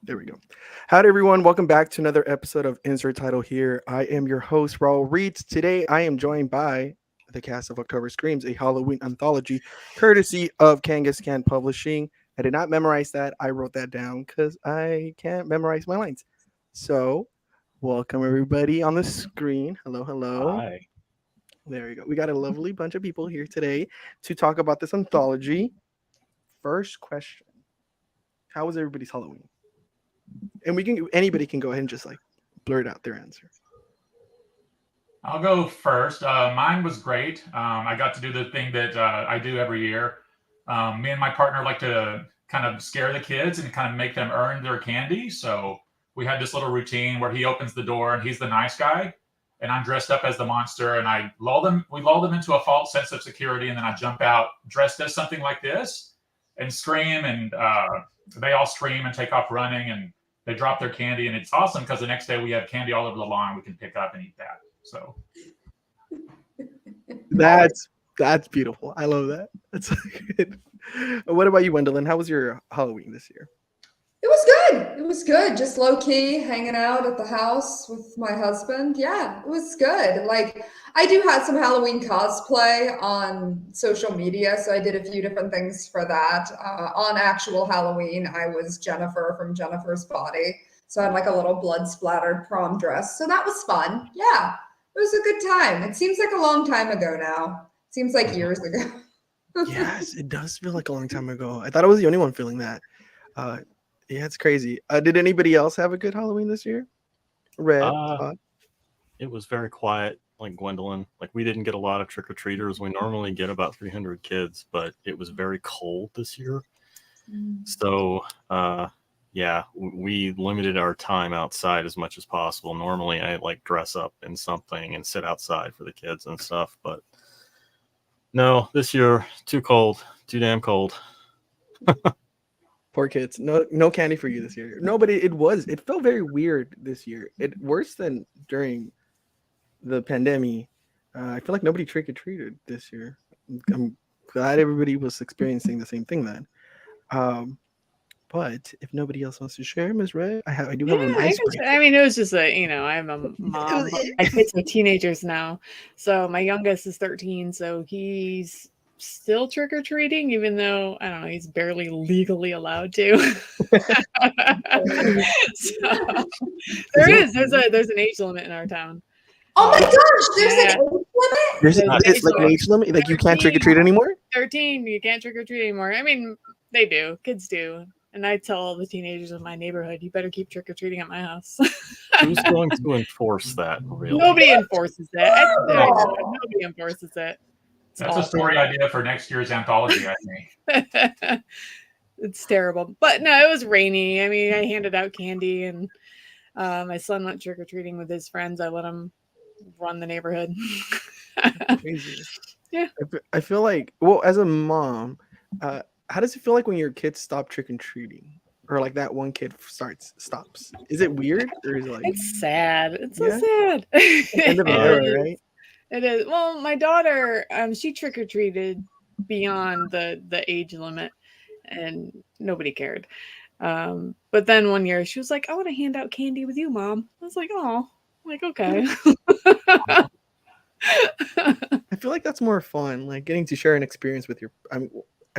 There we go. Howdy, everyone. Welcome back to another episode of Insert Title here. I am your host, Raul Reeds. Today, I am joined by the cast of October Screams, a Halloween anthology courtesy of Kangaskhan Publishing. I did not memorize that. I wrote that down because I can't memorize my lines. So, welcome everybody on the screen. Hello, hello. Hi. There we go. We got a lovely bunch of people here today to talk about this anthology. First question: how was everybody's Halloween? And anybody can go ahead and just like blurt out their answer. I'll go first. Mine was great. I got to do the thing that I do every year. Me and my partner like to kind of scare the kids and kind of make them earn their candy. So we had this little routine where he opens the door and he's the nice guy, and I'm dressed up as the monster, and I lull them. We lull them into a false sense of security, and then I jump out dressed as something like this and scream, and they all scream and take off running, and they drop their candy, and it's awesome because the next day we have candy all over the lawn we can pick up and eat that. So that's beautiful. I love that. That's so good. What about you, Wendelin? How was your Halloween this year? It was good. It was good. Just low key, hanging out at the house with my husband. Yeah, it was good. Like, I do have some Halloween cosplay on social media, so I did a few different things for that. On actual Halloween, I was Jennifer from Jennifer's Body, so I had like a little blood splattered prom dress. So that was fun. Yeah, it was a good time. It seems like a long time ago now. Seems like years ago. Yes, it does feel like a long time ago. I thought I was the only one feeling that. Yeah, it's crazy. Did anybody else have a good Halloween this year? Red, Todd? It was very quiet, like Gwendolyn. Like, we didn't get a lot of trick-or-treaters. We normally get about 300 kids, but it was very cold this year. So, yeah, we limited our time outside as much as possible. Normally, I like dress up in something and sit outside for the kids and stuff, but no, this year, too cold, too damn cold. Poor kids. No candy for you this year. No, but it felt very weird this year. It worse than during the pandemic. I feel like nobody trick or treated this year. I'm glad everybody was experiencing the same thing then. But if nobody else wants to share, Ms. Red, I do have an icebreaker. I mean, it was just I'm a mom. My kids are teenagers now. So my youngest is 13, so he's still trick-or-treating, even though, I don't know, he's barely legally allowed to. So, there's an age limit in our town. Oh my gosh, there's an age limit? It's like an age limit? Like you can't trick-or-treat anymore? 13, you can't trick-or-treat anymore. I mean, they do. Kids do. And I tell all the teenagers in my neighborhood, you better keep trick-or-treating at my house. Who's going to enforce that, really? Nobody enforces it. Nobody enforces it. That's a story idea for next year's anthology, I think. It's terrible. But no, it was rainy. I mean, I handed out candy, and my son went trick-or-treating with his friends. I let him run the neighborhood. Crazy. Yeah. I feel like, well, as a mom, how does it feel like when your kids stop trick-or-treating? Or like that one kid stops? Is it weird? Or is it like... It's sad. It's so sad. End of an era, right? It is. Well, my daughter, she trick-or-treated beyond the age limit, and nobody cared. But then one year she was like, I want to hand out candy with you, Mom. I was like, oh, like, okay. I feel like that's more fun, like getting to share an experience with I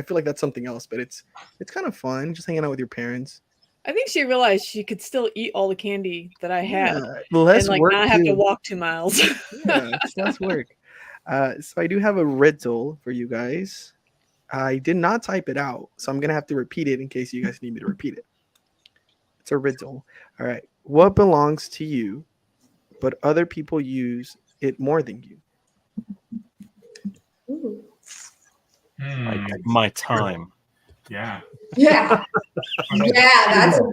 feel like that's something else, but it's kind of fun just hanging out with your parents. I think she realized she could still eat all the candy that I had, and like not have to walk 2 miles. Yeah, it's less work. So I do have a riddle for you guys. I did not type it out, so I'm gonna have to repeat it in case you guys need me to repeat it. It's a riddle. All right. What belongs to you, but other people use it more than you? My time. Yeah. Yeah. Yeah, that's a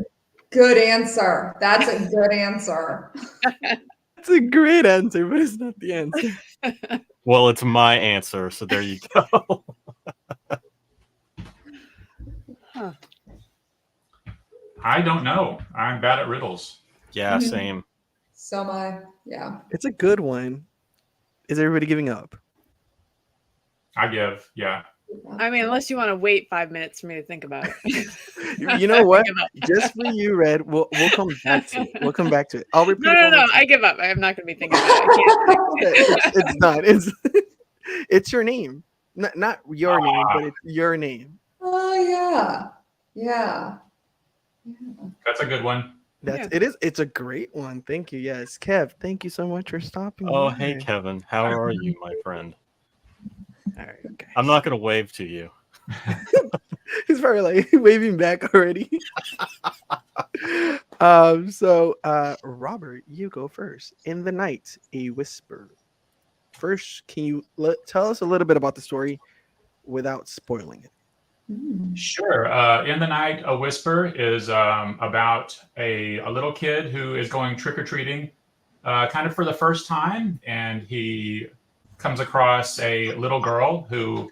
good answer. That's a good answer. That's a great answer, but it's not the answer. Well, it's my answer, so there you go. Huh. I don't know. I'm bad at riddles. Yeah, same. So am I. Yeah. It's a good one. Is everybody giving up? I give. Yeah. I mean, unless you want to wait 5 minutes for me to think about it. You know what? give up. Just for you, Red. We'll come back to it. We'll come back to it. I'll repeat. No, it no, one more no. time. I give up. I'm not going to be thinking about it. I can't. It's done. It's your name. Not your name, but it's your name. Oh yeah. Yeah. That's a good one. It's a great one. Thank you. Yes. Kev, thank you so much for stopping. Oh, by. hey, Kevin. How are you, my friend? All right, okay. I'm not going to wave to you. He's probably like waving back already. Robert, you go first. In the Night, a Whisper. First, can you tell us a little bit about the story without spoiling it? Sure. In the Night, a Whisper is about a little kid who is going trick-or-treating kind of for the first time, and he comes across a little girl who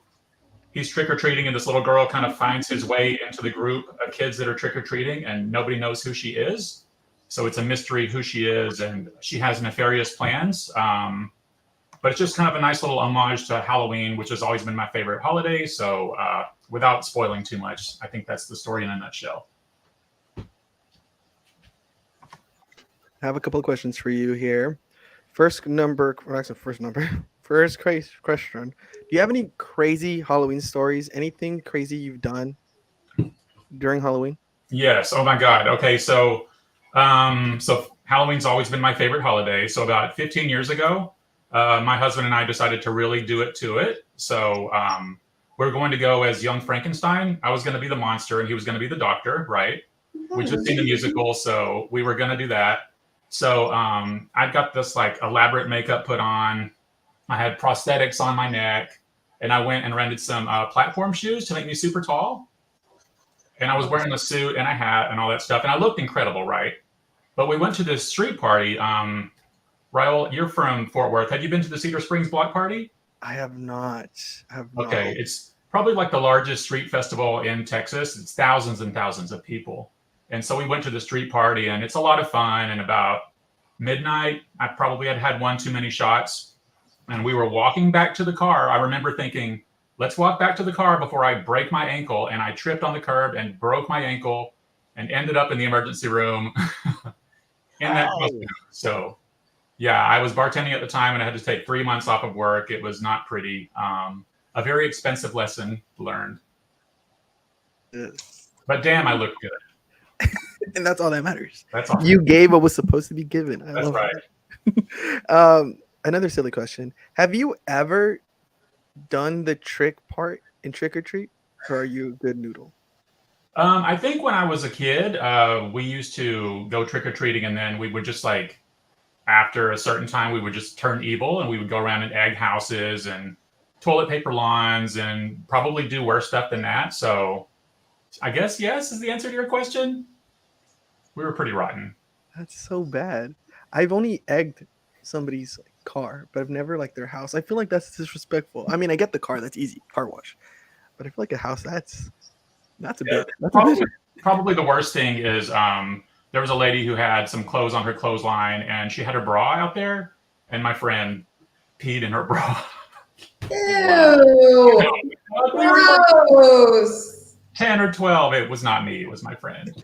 he's trick-or-treating, and this little girl kind of finds his way into the group of kids that are trick-or-treating, and nobody knows who she is. So it's a mystery who she is, and she has nefarious plans. But it's just kind of a nice little homage to Halloween, which has always been my favorite holiday. So without spoiling too much, I think that's the story in a nutshell. I have a couple of questions for you here. First question. Do you have any crazy Halloween stories? Anything crazy you've done during Halloween? Yes. Oh my God. Okay. So Halloween's always been my favorite holiday. So about 15 years ago, my husband and I decided to really do it to it. So we're going to go as young Frankenstein. I was going to be the monster and he was going to be the doctor, right? We just seen the musical, so we were going to do that. So I got this like elaborate makeup put on. I had prosthetics on my neck, and I went and rented some platform shoes to make me super tall. And I was wearing a suit and a hat and all that stuff, and I looked incredible, right? But we went to this street party. Raul, you're from Fort Worth. Have you been to the Cedar Springs Block Party? I have not. Okay, it's probably like the largest street festival in Texas. It's thousands and thousands of people. And so we went to the street party, and it's a lot of fun. And about midnight, I probably had one too many shots. And we were walking back to the car. I remember thinking, let's walk back to the car before I break my ankle. And I tripped on the curb and broke my ankle and ended up in the emergency room. So, yeah, I was bartending at the time, and I had to take 3 months off of work. It was not pretty. A very expensive lesson learned. Yes. But damn, I looked good. And that's all that matters. That's all. You gave what was supposed to be given. That's right. Another silly question. Have you ever done the trick part in Trick or Treat, or are you a good noodle? I think when I was a kid, we used to go trick-or-treating, and then we would just like, after a certain time, we would just turn evil, and we would go around and egg houses and toilet paper lawns and probably do worse stuff than that. So I guess yes is the answer to your question. We were pretty rotten. That's so bad. I've only egged somebody's car, but I've never like their house. I feel like that's disrespectful. I mean, I get the car, that's easy, car wash. But I feel like a house, that's a bit. Probably the worst thing is there was a lady who had some clothes on her clothesline, and she had her bra out there, and my friend peed in her bra. Ew. Gross. 10 or 12. It was not me. It was my friend.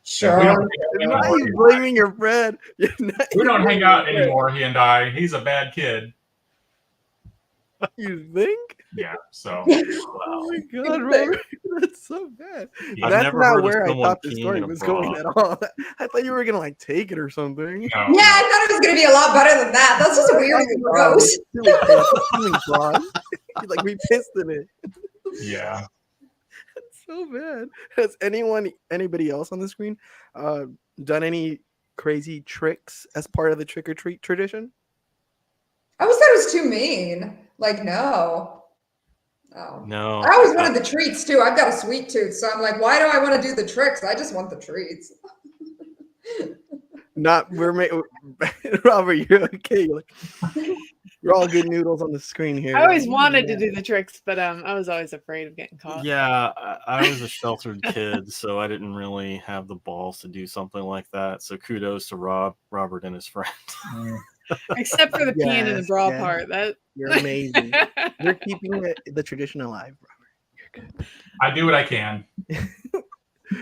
Sure. We Why are you blaming your friend? we don't hang out anymore, he and I. He's a bad kid. You think? Yeah, so. Oh my God, Robert, that's so bad. Yeah, That's never not heard of where I someone thought the peeing story in a was bra. going at all. I thought you were gonna like take it or something. No. Yeah, I thought it was gonna be a lot better than that. That's just weird and gross. Like we pissed in it. Yeah. That's so bad. Has anybody else on the screen done any crazy tricks as part of the trick or treat tradition? I always thought it was too mean. Like, no. Oh. No. I always wanted the treats too. I've got a sweet tooth, so I'm like, why do I want to do the tricks? I just want the treats. Robert, you're okay. You're all good noodles on the screen here. I always wanted to do the tricks, but I was always afraid of getting caught. Yeah, I was a sheltered kid, so I didn't really have the balls to do something like that. So kudos to Robert and his friend. Except for the peeing in the Yes, bra yes. part. That You're amazing. You're keeping the tradition alive, work. I do what I can.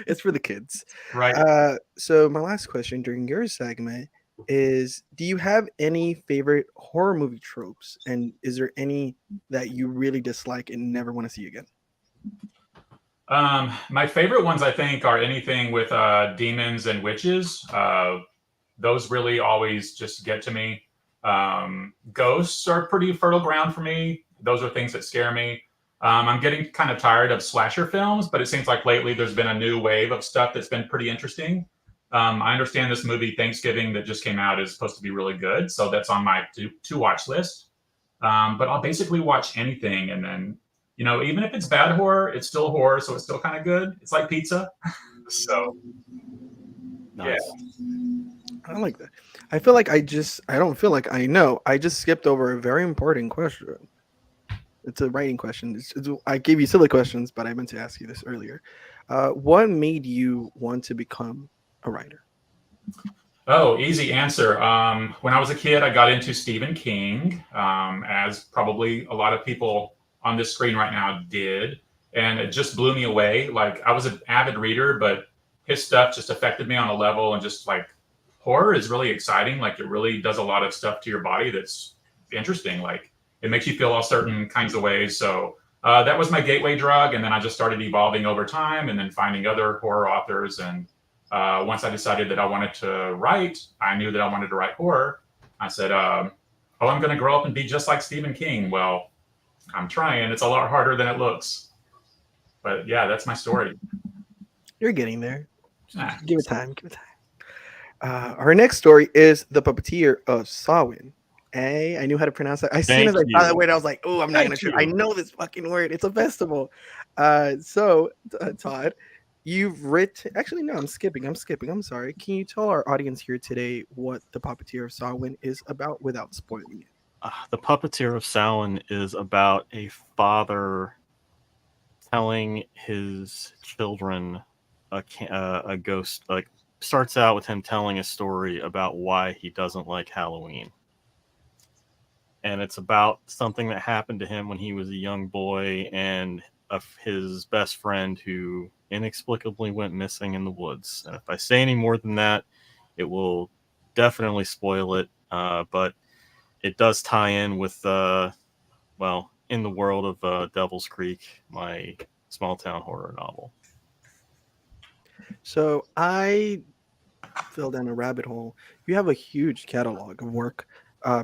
It's for the kids. Right. So my last question during your segment is: do you have any favorite horror movie tropes, and is there any that you really dislike and never want to see again? My favorite ones, I think, are anything with demons and witches. Those really always just get to me. Ghosts are pretty fertile ground for me. Those are things that scare me. I'm getting kind of tired of slasher films, but it seems like lately there's been a new wave of stuff that's been pretty interesting. I understand this movie Thanksgiving that just came out is supposed to be really good, so that's on my to watch list. But I'll basically watch anything, and then even if it's bad horror, it's still horror, so it's still kind of good. It's like pizza. So Nice. I like that. I feel like I don't feel like I know. I just skipped over a very important question. It's a writing question. I gave you silly questions, but I meant to ask you this earlier. What made you want to become a writer? Oh, easy answer. When I was a kid, I got into Stephen King, as probably a lot of people on this screen right now did. And it just blew me away. Like, I was an avid reader, but his stuff just affected me on a level. And just like, horror is really exciting. Like, it really does a lot of stuff to your body that's interesting. Like, it makes you feel all certain kinds of ways. So that was my gateway drug. And then I just started evolving over time and then finding other horror authors. And once I decided that I wanted to write, I knew that I wanted to write horror. I said, I'm going to grow up and be just like Stephen King. Well, I'm trying. It's a lot harder than it looks. But yeah, that's my story. You're getting there. Ah. Give it time. Give it time. Our next story is The Puppeteer of Samhain. I knew how to pronounce that. As soon as I saw that word, I was like, oh, I'm not going to try. I know this fucking word. It's a festival. So, Todd, you've written... Actually, no, I'm skipping. I'm sorry. Can you tell our audience here today what The Puppeteer of Samhain is about without spoiling it? The Puppeteer of Samhain is about a father telling his children a ghost. Like, starts out with him telling a story about why he doesn't like Halloween. And it's about something that happened to him when he was a young boy and of his best friend who inexplicably went missing in the woods. And if I say any more than that, it will definitely spoil it. But it does tie in with, in the world of Devil's Creek, my small town horror novel. So I fell down a rabbit hole. You have a huge catalog of work.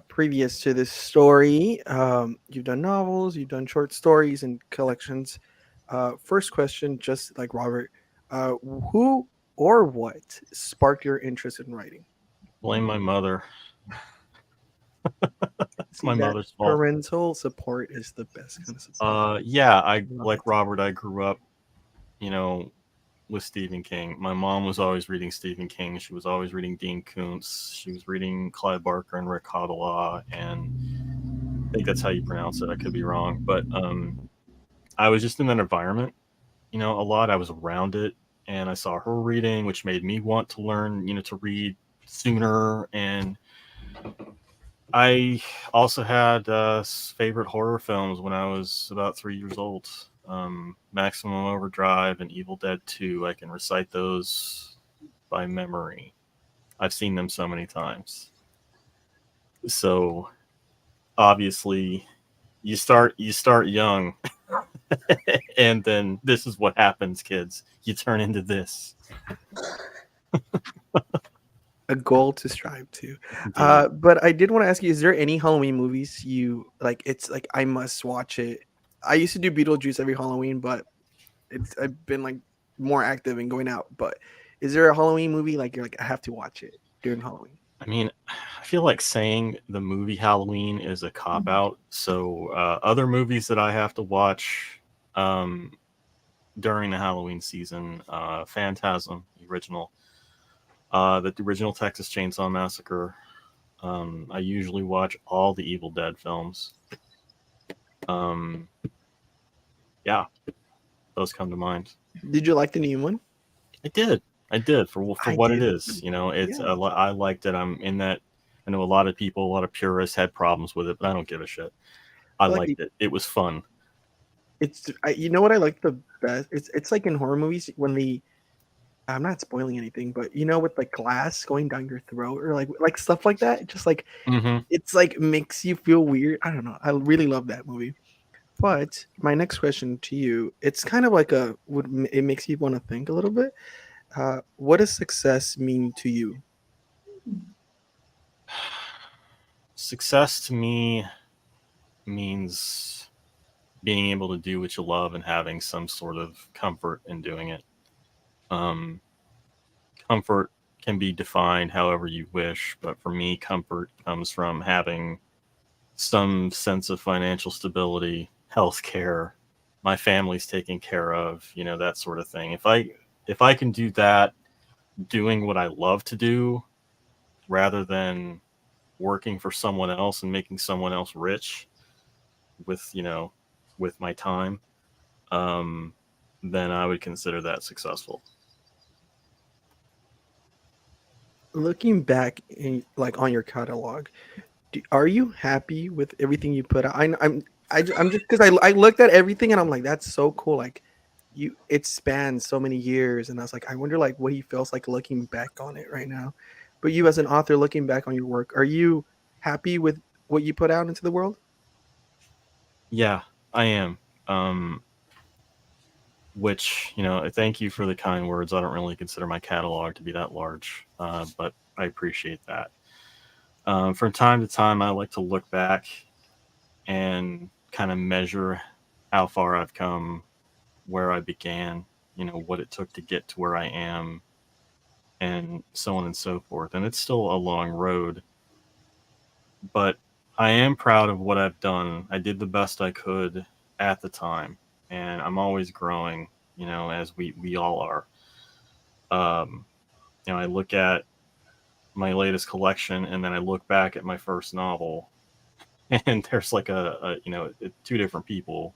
Previous to this story, you've done novels, you've done short stories and collections. First question, just like Robert, who or what sparked your interest in writing? Blame my mother. It's my mother's fault. Parental support is the best kind of support. Like Robert, I grew up, with Stephen King. My mom was always reading Stephen King. She was always reading Dean Koontz. She was reading Clive Barker and Rick Hadalaw, and I think that's how you pronounce it. I could be wrong, but I was just in that environment, a lot. I was around it, and I saw her reading, which made me want to learn, to read sooner. And I also had favorite horror films when I was about 3 years old. Maximum Overdrive and Evil Dead 2. I can recite those by memory. I've seen them so many times. So obviously you start young and then this is what happens, kids. You turn into this. A goal to strive to. But I did want to ask you, is there any Halloween movies you like? It's like, I must watch it. I used to do Beetlejuice every Halloween, but I've been like more active in going out. But is there a Halloween movie like you're like, I have to watch it during Halloween? I mean, I feel like saying the movie Halloween is a cop out. So other movies that I have to watch during the Halloween season, Phantasm, the original Texas Chainsaw Massacre. I usually watch all the Evil Dead films. Those come to mind. Did you like the new one? I did for what it is. It's I liked it. I'm in that. I know a lot of people, a lot of purists had problems with it, but I don't give a shit. I liked it. It was fun. You know what I like the best? It's like in horror movies when I'm not spoiling anything, but you know, with like glass going down your throat or like stuff like that. It just like Mm-hmm. it's like makes you feel weird. I don't know. I really love that movie. But my next question to you, it's kind of like it makes you want to think a little bit. What does success mean to you? Success to me means being able to do what you love and having some sort of comfort in doing it. Um, Comfort can be defined however you wish, but for me, comfort comes from having some sense of financial stability, health care, my family's taken care of, that sort of thing. If I can do that, doing what I love to do, rather than working for someone else and making someone else rich with with my time, then I would consider that successful. Looking back like on your catalog, are you happy with everything you put out? I'm just because I looked at everything and I'm like, that's so cool. Like it spans so many years, and I was like, I wonder like what he feels like looking back on it right now. But you as an author looking back on your work, are you happy with what you put out into the world? Yeah, I am. Which, thank you for the kind words. I don't really consider my catalog to be that large, but I appreciate that. From time to time, I like to look back and kind of measure how far I've come, where I began, what it took to get to where I am, and so on and so forth. And it's still a long road, but I am proud of what I've done. I did the best I could at the time, and I'm always growing, as we all are. Um, I look at my latest collection, and then I look back at my first novel, and there's like two different people,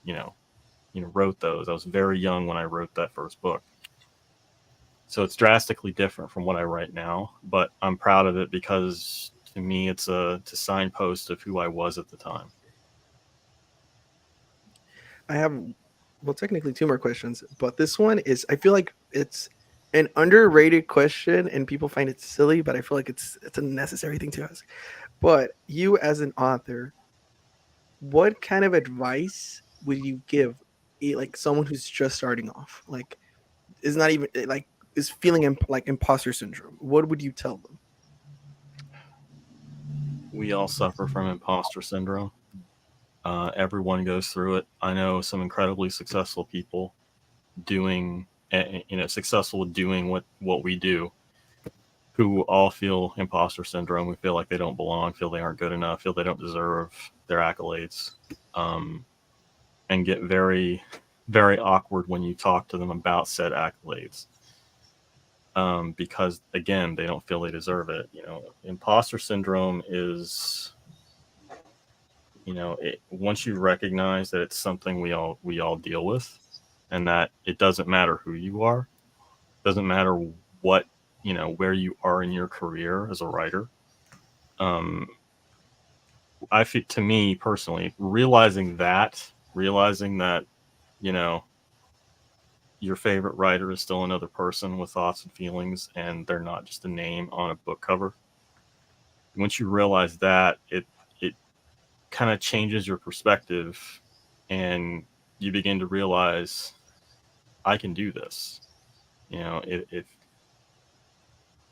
wrote those. I was very young when I wrote that first book. So it's drastically different from what I write now, but I'm proud of it because to me it's a signpost of who I was at the time. I have, well, technically two more questions, but this one is, I feel like it's an underrated question and people find it silly, but I feel like it's a necessary thing to ask. But you as an author, what kind of advice would you give like someone who's just starting off, like is not even like is feeling like imposter syndrome? What would you tell them? We all suffer from imposter syndrome. Everyone goes through it. I know some incredibly successful people doing, successful doing what we do, who all feel imposter syndrome. We feel like they don't belong, feel they aren't good enough, feel they don't deserve their accolades, and get very, very awkward when you talk to them about said accolades. Because again, they don't feel they deserve it. Imposter syndrome is, once you recognize that it's something we all deal with, and that it doesn't matter who you are, doesn't matter what, where you are in your career as a writer. I feel, to me personally, realizing that, your favorite writer is still another person with thoughts and feelings, and they're not just a name on a book cover. Once you realize that, it kind of changes your perspective, and you begin to realize, I can do this. If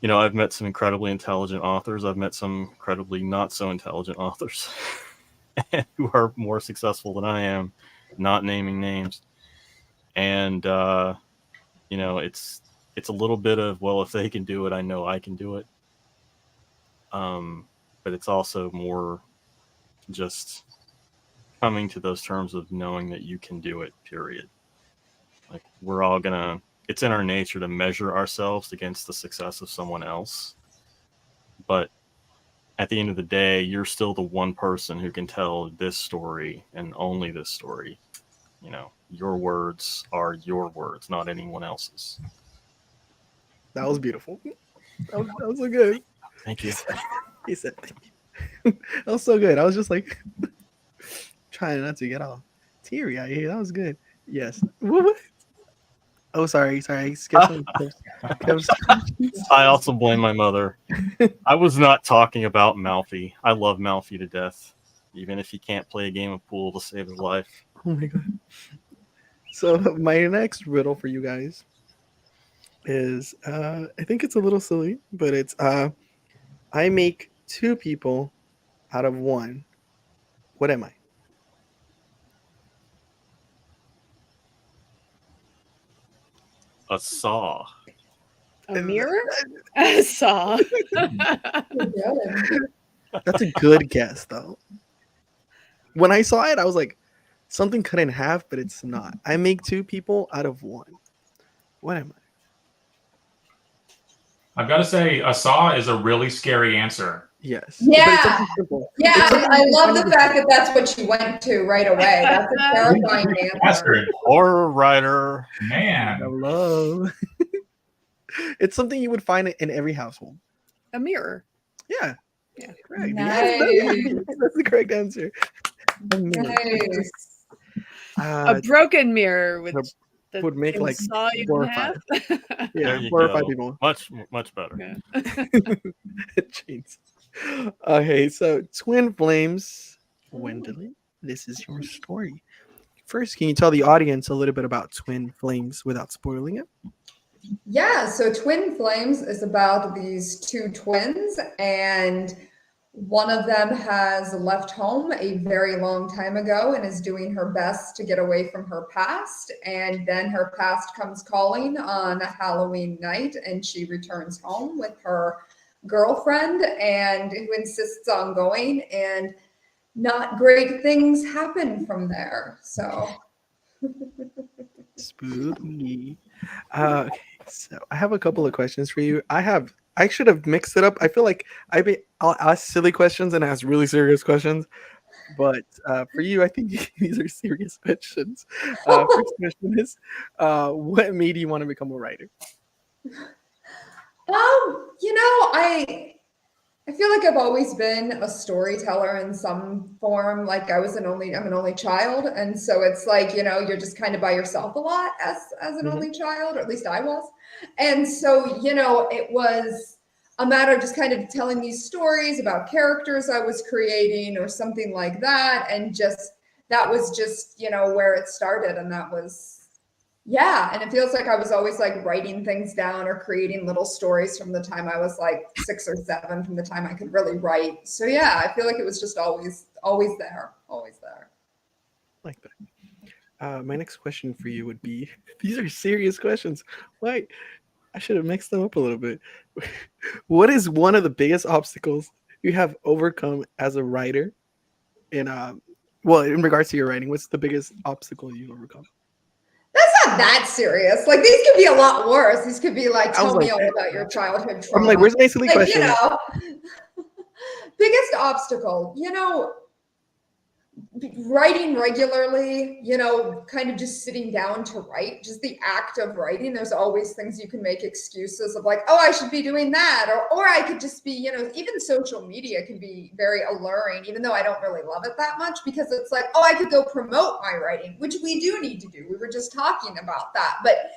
I've met some incredibly intelligent authors, I've met some incredibly not so intelligent authors who are more successful than I am, not naming names. And it's a little bit of, well, if they can do it, I know I can do it. But it's also more just coming to those terms of knowing that you can do it, period. Like, we're all gonna, it's in our nature to measure ourselves against the success of someone else. But at the end of the day, you're still the one person who can tell this story and only this story. Your words are your words, not anyone else's. That was beautiful. That was so good. Thank you. He said thank you. That was so good. I was just like trying not to get all teary. That was good. Yes. What? Oh, sorry. I skipped some. Kev's questions. I also blame my mother. I was not talking about Malfi. I love Malfi to death, even if he can't play a game of pool to save his life. Oh my god. So my next riddle for you guys is I think it's a little silly, but it's I make two people out of one. What am I? A saw. A mirror? A saw. Good. That's a good guess though. When I saw it, I was like, something cut in half, but it's not. I make two people out of one. What am I? I've got to say, a saw is a really scary answer. Yes. Yeah. But it's something simple. Yeah, It's something I you love find the in fact that that's what you went to right away. That's a terrifying answer. Bastard. Horror writer. Man. Hello. It's something you would find in every household. A mirror. Yeah. Yeah. Correct. Nice. Yes, that's the correct answer. Nice. A broken mirror with the would make, same like, saw you 4 or can 5. have. Yeah, There you 4 or go. 5 people. Much better. Yeah. Jeez. Okay, so Twin Flames, Wendelin, this is your story. First, can you tell the audience a little bit about Twin Flames without spoiling it? Yeah, so Twin Flames is about these two twins, and one of them has left home a very long time ago and is doing her best to get away from her past. And then her past comes calling on a Halloween night, and she returns home with her girlfriend and who insists on going, and not great things happen from there. So Spooky. Okay, so I have a couple of questions for you. I should have mixed it up. I feel like I'll ask silly questions and ask really serious questions. But for you, I think these are serious questions. First question is, what made you want to become a writer? I feel like I've always been a storyteller in some form. Like I'm an only child, and so it's like, you're just kind of by yourself a lot as an only child, or at least I was. And so, it was a matter of just kind of telling these stories about characters I was creating or something like that, and that was just where it started, and that was. Yeah, and it feels like I was always like writing things down or creating little stories from the time I was like 6 or 7, from the time I could really write. So yeah, I feel like it was just always there. Like that. My next question for you would be, these are serious questions. Why? I should have mixed them up a little bit. What is one of the biggest obstacles you have overcome as a writer? In regards to your writing, what's the biggest obstacle you overcome? That's not that serious. Like these could be a lot worse. These could be like, tell me like, all about your childhood trauma. I'm like, where's my silly question? Biggest obstacle, writing regularly, kind of just sitting down to write, just the act of writing. There's always things you can make excuses of, like, oh, I should be doing that. Or I could just be, even social media can be very alluring, even though I don't really love it that much, because it's like, oh, I could go promote my writing, which we do need to do. We were just talking about that. But,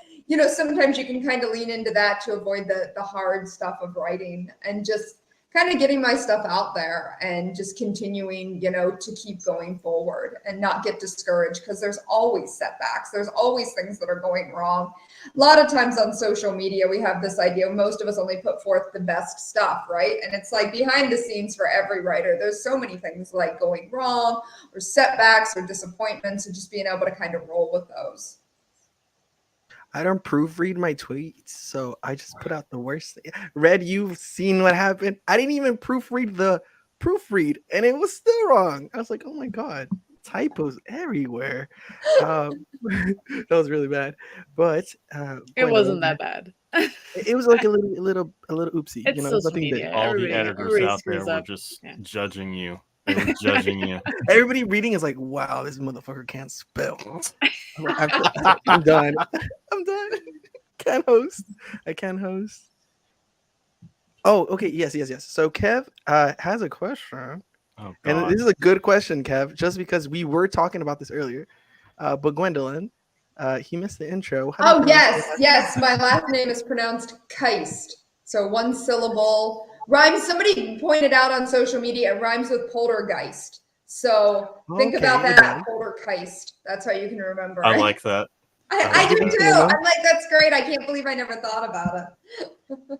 sometimes you can kind of lean into that to avoid the hard stuff of writing, and just kind of getting my stuff out there and just continuing, to keep going forward and not get discouraged, because there's always setbacks. There's always things that are going wrong. A lot of times on social media, we have this idea, most of us only put forth the best stuff, right? And it's like behind the scenes for every writer, there's so many things like going wrong or setbacks or disappointments, and just being able to kind of roll with those. I don't proofread my tweets, so I just put out the worst thing. Red, you've seen what happened. I didn't even proofread the proofread, and it was still wrong. I was like, oh my god, typos everywhere. That was really bad, but It wasn't that bad. It was like a little oopsie. It's social nothing big. media. All the Everybody- editors everybody out there screws were up. just Yeah. judging you. They were judging you. Everybody reading is like, wow, this motherfucker can't spell. I'm done. I'm done. Can't host. I can't host. Oh, okay. Yes. So Kev has a question. Oh, And God. this is a good question, Kev, just because we were talking about this earlier. But Gwendolyn, he missed the intro. How do Oh you pronounce your yes, last name? yes. My last name is pronounced Keist. So one syllable rhymes. Somebody pointed out on social media it rhymes with poltergeist. So think about Okay, it that, does. poltergeist. That's how you can remember I it. like that. I do Good too. to know. I'm like, that's great. I can't believe I never thought about it.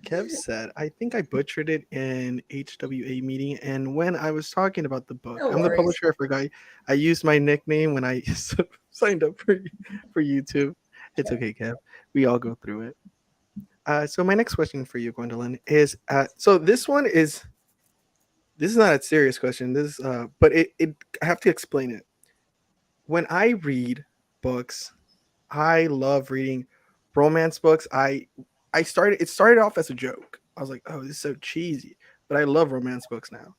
Kev said, I think I butchered it in HWA meeting. And when I was talking about the book, No I'm the worries. publisher. I forgot. I used my nickname when I signed up for YouTube. It's okay, Kev. We all go through it. So my next question for you, Gwendolyn, is so this is not a serious question. But I have to explain it. When I read books, I love reading romance books. It started off as a joke. I was like, oh, this is so cheesy. But I love romance books now.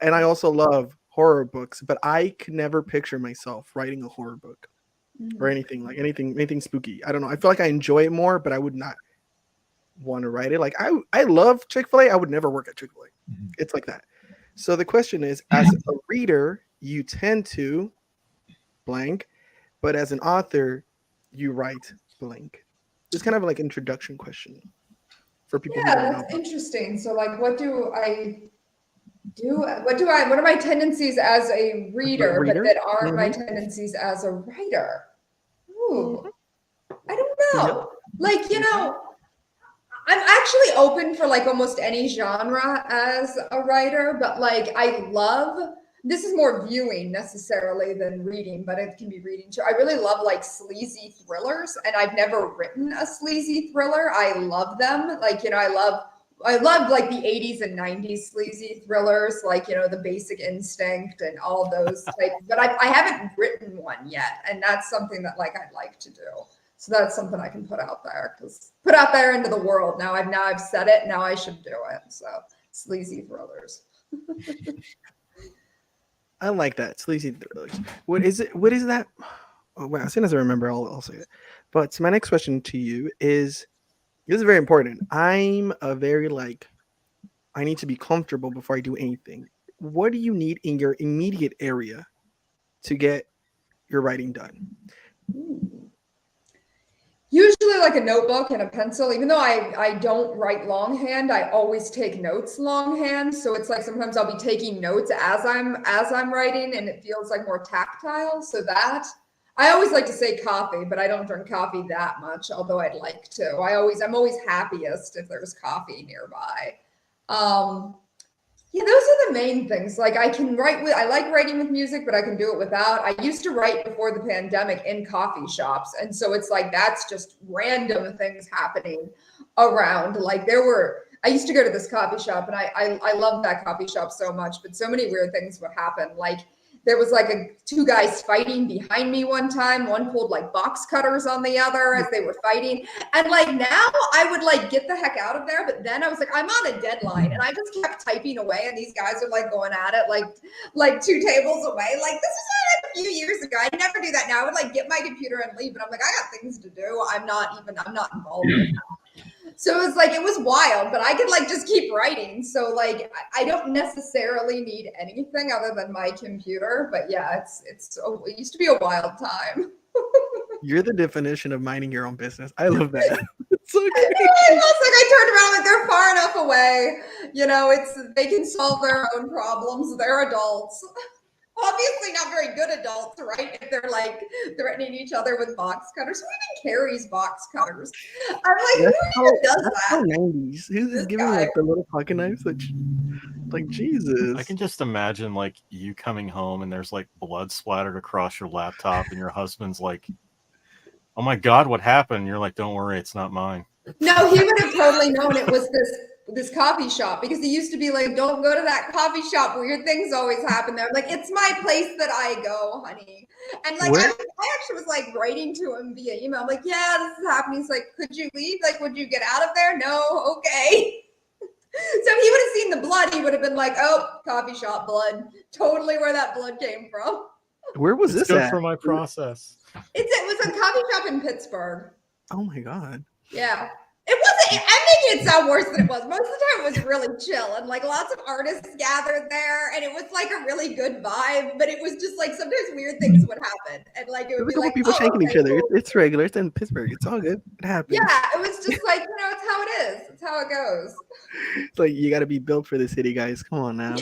And I also love horror books, but I could never picture myself writing a horror book or anything spooky. I don't know. I feel like I enjoy it more, but I would not want to write it. Like I love Chick-fil-A. I would never work at Chick-fil-A. It's like that. So the question is, as a reader, you tend to blank, but as an author, you write blank. It's kind of like introduction question for people who Yeah, don't know. that's interesting. So like what do I do? What are my tendencies as a reader, but reader? that aren't my Mhm. tendencies as a writer? Ooh, I don't Yep. know. Like, I'm actually open for like almost any genre as a writer, but like this is more viewing necessarily than reading, but it can be reading too. I really love like sleazy thrillers, and I've never written a sleazy thriller. I love them. Like, I love like the 80s and 90s sleazy thrillers, like, The Basic Instinct and all those types. But I haven't written one yet, and that's something that like I'd like to do. So that's something I can put out there into the world. Now I've said it. Now I should do it. So sleazy thrillers. I like that. Sleazy thrillers. What is it? What is that? Oh, well, as soon as I remember, I'll say it. But my next question to you is this is very important. I'm a very I need to be comfortable before I do anything. What do you need in your immediate area to get your writing done? Usually like a notebook and a pencil. Even though I don't write longhand, I always take notes longhand. So it's like sometimes I'll be taking notes as I'm writing, and it feels like more tactile. So that I always like to say coffee, but I don't drink coffee that much, although I'd like to. I'm always happiest if there's coffee nearby. Yeah, those are the main things. Like I like writing with music, but I can do it without. I used to write before the pandemic in coffee shops. And so it's like that's just random things happening around. Like I used to go to this coffee shop, and I love that coffee shop so much, but so many weird things would happen. Like there was like two guys fighting behind me one time. One pulled like box cutters on the other as they were fighting. And like now I would like get the heck out of there. But then I was like, I'm on a deadline, and I just kept typing away. And these guys are like going at it like two tables away. Like this was like a few years ago. I never do that now. I would like get my computer and leave. But I'm like, I got things to do. I'm not involved in that. So it was wild, but I could like just keep writing. So like I don't necessarily need anything other than my computer. But yeah, it used to be a wild time. You're the definition of minding your own business. I love that. It's so great. It's like I turned around, like they're far enough away. They can solve their own problems. They're adults. Obviously not very good adults, right? If they're like threatening each other with box cutters. Who even carries box cutters? I'm like, who even does That's that? so 90s. Who's giving like the little pocket knives? Like Jesus. I can just imagine like you coming home and there's like blood splattered across your laptop, and your husband's like, "Oh my God, what happened?" And you're like, "Don't worry, it's not mine." No, he would have totally known it was this coffee shop, because he used to be like, don't go to that coffee shop, weird things always happen there. Like, it's my place that I go, honey. And like I actually was like writing to him via email. I'm like, yeah, this is happening. He's like, could you leave? Like, would you get out of there? No, okay. So he would have seen the blood. He would have been like, oh, coffee shop blood. Totally where that blood came from. Where was It's this good at? for my process. It was a coffee shop in Pittsburgh. Oh my God. Yeah. It wasn't, I'm making it sound worse than it was. Most of the time it was really chill and like lots of artists gathered there and it was like a really good vibe, but it was just like sometimes weird things would happen. And like it There's would a be couple like people oh, shanking each okay, other. cool. It's regular. It's in Pittsburgh. It's all good. It happens. Yeah, it was just like, it's how it is. It's how it goes. It's like you got to be built for the city, guys. Come on now.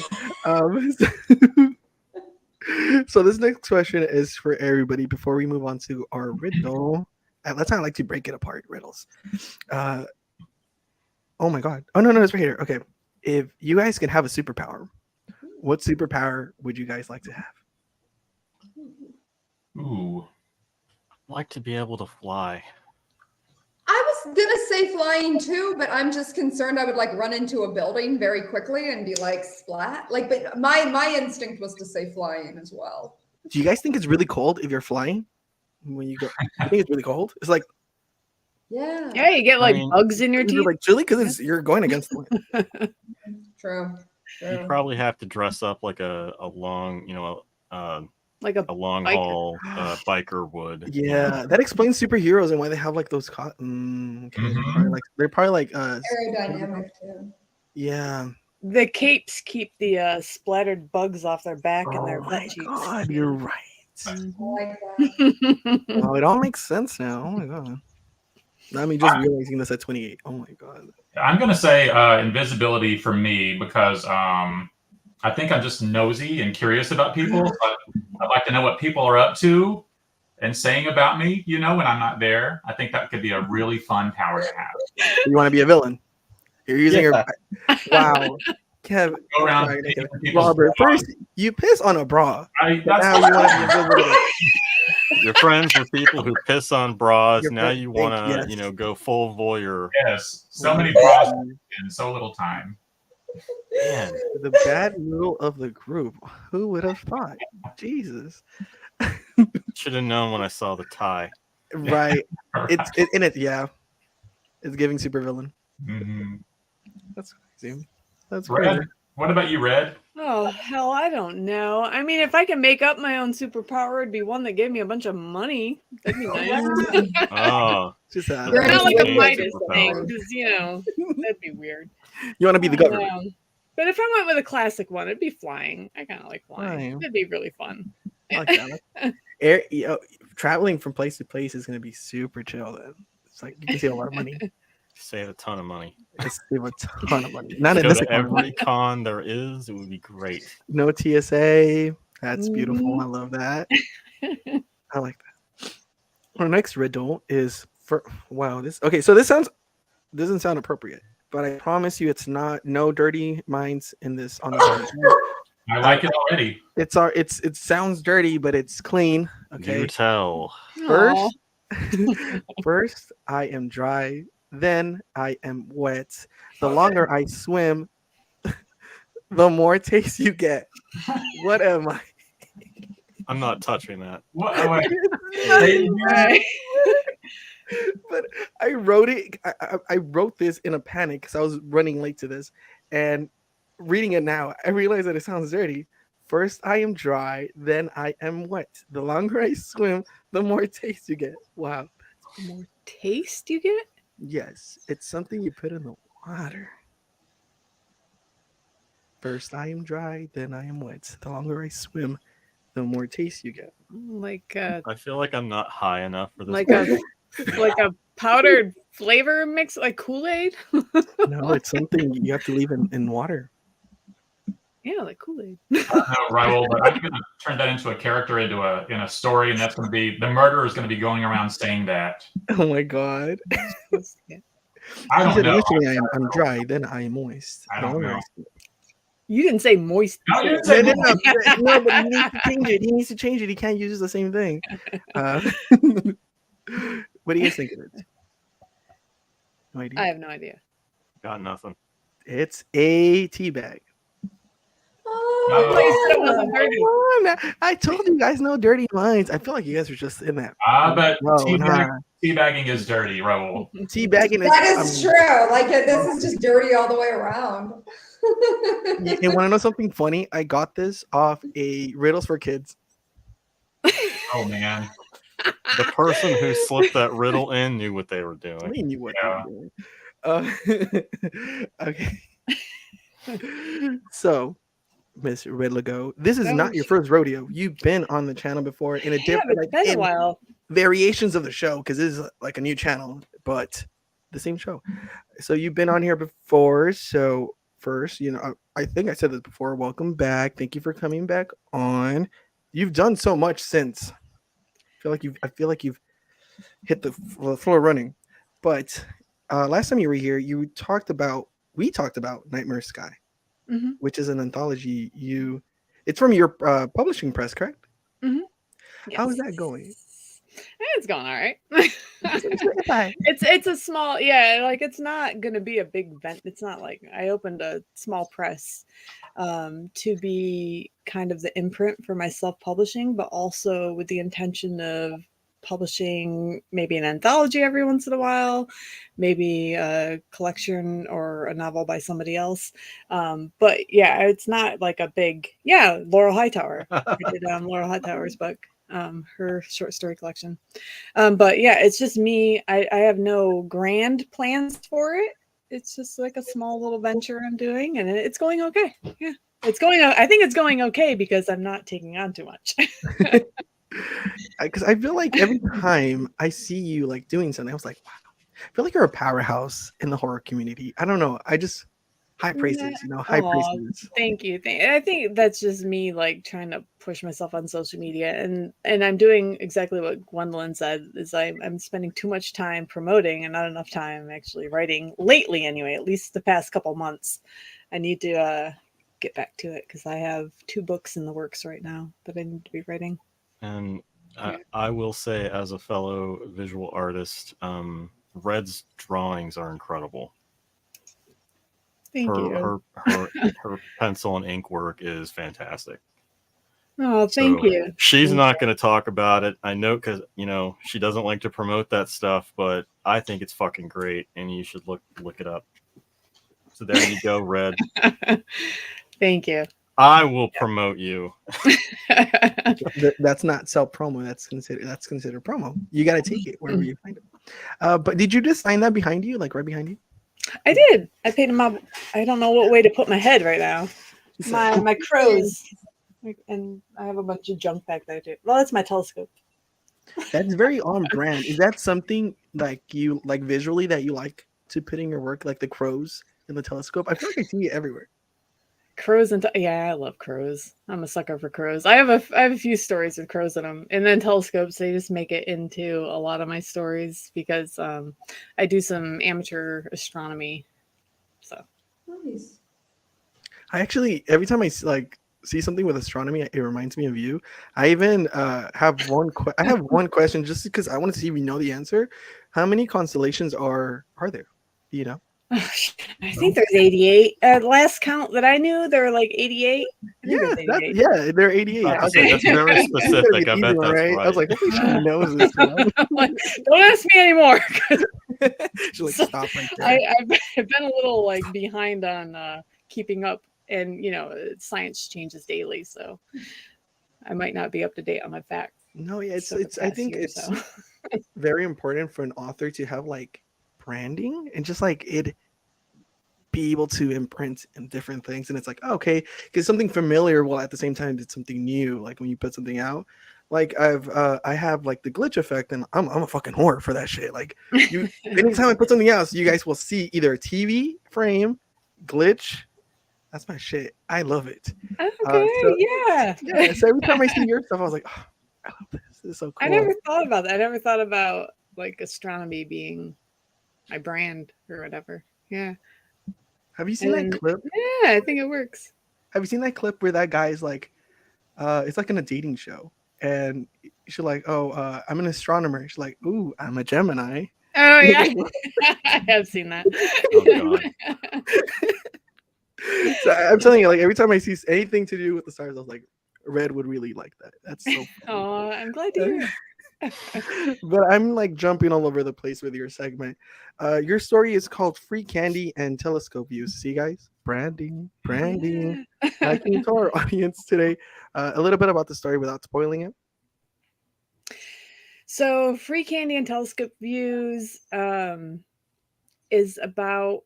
So this next question is for everybody. Before we move on to our riddle, that's how I like to break it apart. Riddles. Oh my god. Oh no, it's right here. Okay. If you guys can have a superpower, what superpower would you guys like to have? Ooh. I'd like to be able to fly. I was gonna say flying too, but I'm just concerned I would like run into a building very quickly and be like splat. Like, but my instinct was to say flying as well. Do you guys think it's really cold if you're flying? When you go, I think it's really cold. It's like Yeah. Yeah, you get like I mean, bugs in your you're teeth. like chilly because you're going against the wind. True. You probably have to dress up like a long, like a long biker. haul biker would. you Yeah, know? that explains superheroes and why they have like those cotton. Okay, Mhm. they're probably like Aerodynamic too. yeah. the capes keep the splattered bugs off their back and their Oh butt my cheeks. god, you're right. I Mhm. like that. Oh, it all makes sense now. Oh my god. I mean, just realizing this at 28. Oh my god. I'm gonna say invisibility for me because I think I'm just nosy and curious about people. I'd like to know what people are up to and saying about me, when I'm not there. I think that could be a really fun power to have. You want to be a villain? You're using Yeah. your wow. Kev, Go around okay, taking people's Robert, bras. first you piss on a bra. That's Now you want to be invisible. You're friends with people who piss on bras. You're Now friend- you want to, yes. go full voyeur. yes, so many bras in so little time. Man, The bad rule of the group. Who would have thought? Jesus. should have known when I saw the tie. Right. Yeah. It's giving supervillain. Mhm. That's crazy. That's Red, crazy. what about you, Red? Oh hell, I don't know. I mean, if I can make up my own superpower, it'd be one that gave me a bunch of money. That'd be nice. Oh, Just You're Not Right. like a Superpower. Midas thing, because that'd be weird. you want to be the government. But if I went with a classic one, it'd be flying. I kind of like flying. Flying. It'd be really fun. I like that. Traveling from place to place is gonna be super chill. Then it's like you can save a lot of money. save a ton of money. Just save a ton of money. Not in Go this to economy. every con there is. It would be great. No TSA. That's beautiful. Mhm. I love that. I like that. Our next riddle is for So this doesn't sound appropriate, but I promise you, it's not. No dirty minds in this on this. I like it already. It sounds dirty, but it's clean. Okay. Do tell. First, first I am dry, then I am wet. The longer I swim, the more taste you get. What am I? I'm not touching that. What? Oh, wait. Right. But I wrote it. I wrote this in a panic because I was running late to this, and reading it now, I realize that it sounds dirty. First, I am dry, then I am wet. The longer I swim, the more taste you get. Wow. The more taste you get? Yes, it's something you put in the water. First, I am dry, then I am wet. The longer I swim, the more taste you get. Like I feel like I'm not high enough for this. like a powdered flavor mix, like Kool-Aid. No, it's something you have to leave in water. Yeah, like Kool-Aid. No, Raul, but I'm going to turn that into a character in a story, and that's going to be the murderer is going to be going around saying that. Oh my god. I He don't said know. initially I'm dry, then I am moist. I don't know. You didn't say moist. No, you didn't No, say no, moist. no, but he needs to change it. He needs to change it. He can't use the same thing. What do you guys think of it? No idea. I have no idea. Got nothing. It's a tea bag. No. But you said it wasn't dirty. Come on, I told you guys no dirty minds. I feel like you guys are just in that. But No, teabagging is dirty, Raul. Tea bagging is. That is true. Like this is just dirty all the way around. You want to know something funny? I got this off a Riddles for Kids. Oh man. The person who slipped that riddle in knew what they were doing. We knew what Yeah. they were doing. Okay. So, Miss Red Lego, this is Oh, not your shit. first rodeo. You've been on the channel before in a Yeah, different, it's like, been a in while. variations of the show because this is like a new channel, but the same show. So you've been on here before. So first, I think I said this before. Welcome back. Thank you for coming back on. You've done so much since. I feel like you've hit the floor running. But last time you were here, we talked about Nightmare Sky, Hmm. which is an anthology. It's from your publishing press, correct? Hmm. How is that going? It's going all right. It's all right. It's a small, yeah, like it's not gonna be a big vent. It's not like I opened a small press to be kind of the imprint for my self-publishing, but also with the intention of publishing maybe an anthology every once in a while, maybe a collection or a novel by somebody else. But yeah, it's not like a big, yeah, Laurel Hightower. I did Laurel Hightower's book, her short story collection. But yeah, it's just me. I have no grand plans for it. It's just like a small little venture I'm doing, and it's going okay. Yeah, it's going. I think it's going okay because I'm not taking on too much. Because I feel like every time I see you like doing something, I was like, wow, I feel like you're a powerhouse in the horror community. I don't know. I just high praises, high Aw, praises. thank you. I think that's just me like trying to push myself on social media, and I'm doing exactly what Gwendolyn said. Is I'm spending too much time promoting and not enough time actually writing lately. Anyway, at least the past couple months, I need to get back to it because I have 2 books in the works right now that I need to be writing. And Yeah. I will say, as a fellow visual artist, Red's drawings are incredible. Thank you. Her pencil and ink work is fantastic. Oh, thank So you. she's Thank not going to talk about it. I know, because she doesn't like to promote that stuff, but I think it's fucking great, and you should look it up. So there you go, Red. Thank you. I will promote you. That's not self promo. That's considered promo. You got to take it wherever you find it. But did you just sign that behind you, like right behind you? I did. I painted my. I don't know what way to put my head right now. My crows, and I have a bunch of junk back there too. Well, that's my telescope. That's very on brand. Is that something like you like visually that you like to put in your work, like the crows in the telescope? I feel like I see it everywhere. Crows and yeah, I love crows. I'm a sucker for crows. I have a few stories with crows in them, and then telescopes. They just make it into a lot of my stories because I do some amateur astronomy. So Nice. I actually every time I see something with astronomy, it reminds me of you. I even have I have one question just because I want to see if we know the answer. How many constellations are there? Do you know? I think there's 88. At last count that I knew, there were like 88. I think there's 88. Yeah, they're 88. I I was say like, that's very "This is gonna be specific. an I easy bet one, that's right?" right. I was like, hopefully she knows this one. Don't ask me anymore. She's like, So, stop right there. I've been a little like behind on keeping up, and science changes daily, so I might not be up to date on my facts. No, yeah, for the it's I past think year or it's so. very important for an author to have like branding and just like it be able to imprint in different things. And it's like, okay, because something familiar while at the same time it's something new. Like when you put something out, like I have like the glitch effect, and I'm a fucking whore for that shit. Like you, anytime I put something else, you guys will see either a TV frame, glitch. That's my shit. I love it. Okay, yeah. Yeah. So every time I see your stuff, I was like, oh, I love this. This is so cool. I never thought about that. I never thought about like astronomy being my brand or whatever. Yeah. Have you seen that clip? Yeah, I think it works. Have you seen that clip where that guy's like, it's like in a dating show, and she's like, "Oh, I'm an astronomer." She's like, "Ooh, I'm a Gemini." Oh yeah, I have seen that. Oh, God. So I'm telling you, like every time I see anything to do with the stars, I was like, Red would really like that. That's so funny. Oh, I'm glad to hear it. But I'm like jumping all over the place with your segment. Your story is called Free Candy and Telescope Views. See, guys, branding. Can you tell our audience today a little bit about the story without spoiling it? So, Free Candy and Telescope Views. is about.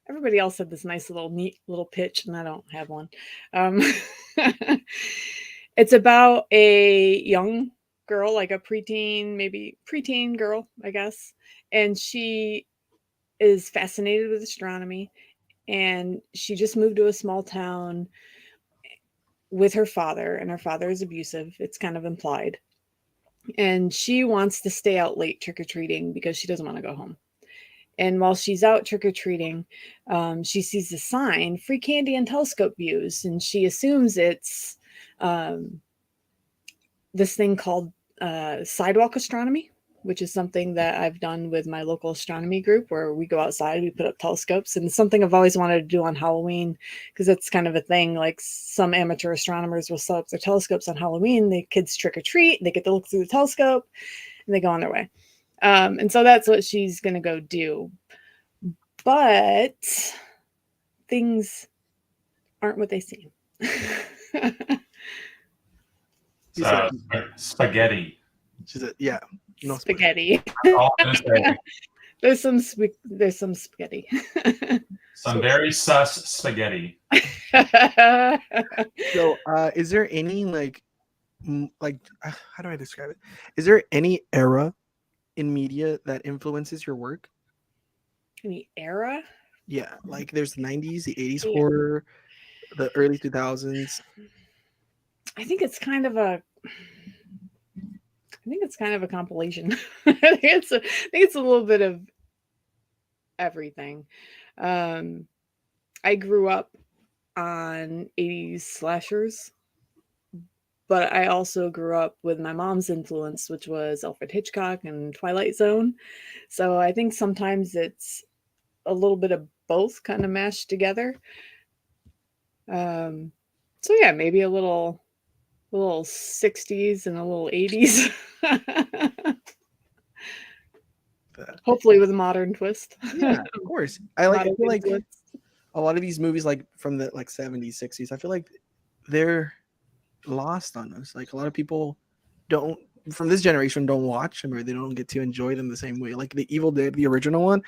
Everybody else had this nice little neat little pitch, and I don't have one. Um, it's about a young girl, like a preteen, maybe preteen girl, I guess, and she is fascinated with astronomy, and she just moved to a small town with her father, and her father is abusive. It's kind of implied. And she wants to stay out late trick-or-treating because she doesn't want to go home. And while she's out trick-or-treating, she sees the sign, free candy and telescope views. And she assumes it's this thing called sidewalk astronomy, which is something that I've done with my local astronomy group, where we go outside, we put up telescopes. And it's something I've always wanted to do on Halloween, because it's kind of a thing. Like, some amateur astronomers will set up their telescopes on Halloween. The kids trick-or-treat, they get to look through the telescope, and they go on their way. And so that's what she's going to go do. But things aren't what they seem. Spaghetti. She said, yeah. No Spaghetti. All I'm gonna say. There's some spaghetti. Some very sus spaghetti. So, is there any how do I describe it? Is there any era in media that influences your work? Any era? Yeah, like there's the 90s, the 80s Yeah. horror, the early 2000s. I think it's kind of a compilation. I think it's a little bit of everything. I grew up on 80s slashers, but I also grew up with my mom's influence, which was Alfred Hitchcock and Twilight Zone. So I think sometimes it's a little bit of both kind of mashed together. So yeah, maybe a little 60s and a little 80s. Hopefully with a modern twist. Yeah, of course. I feel like influence. a lot of these movies, like from the 70s, 60s, I feel like they're lost on us. Like, a lot of people from this generation don't watch them, or they don't get to enjoy them the same way. Like the Evil Dead, the original one,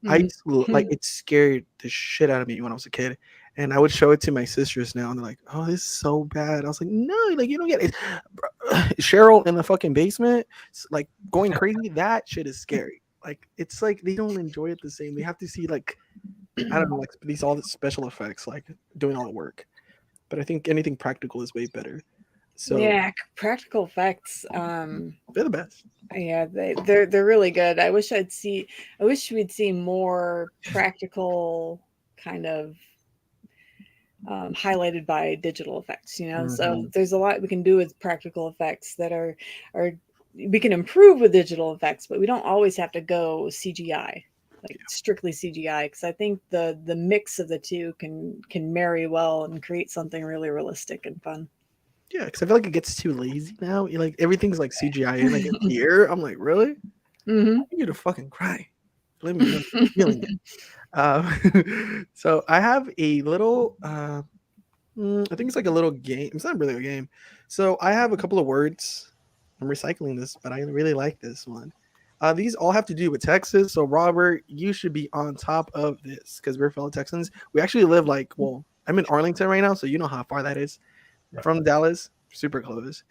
it scared the shit out of me when I was a kid. And I would show it to my sisters now, and they're like, "Oh, this is so bad." I was like, "No, like, you don't get it." Cheryl in the fucking basement, like, going crazy. That shit is scary. Like, it's like they don't enjoy it the same. They have to see, like, I don't know, like, all the special effects, like doing all the work. But I think anything practical is way better. So yeah, practical effects. they're the best. Yeah, they're really good. I wish we'd see more practical kind of highlighted by digital effects, So there's a lot we can do with practical effects that are we can improve with digital effects, but we don't always have to go CGI, strictly CGI, because I think the mix of the two can marry well and create something really realistic and fun. Yeah, because I feel like it gets too lazy now. Like, everything's like CGI, and like a year, I'm like, really? Mm-hmm. I need you to fucking cry. Let me know feeling it. So I have a little I think it's like a little game. It's not really a game. So I have a couple of words. I'm recycling this, but I really like this one. These all have to do with Texas. So Robert, you should be on top of this because we're fellow Texans. We actually live I'm in Arlington right now, so you know how far that is from Dallas. Super close.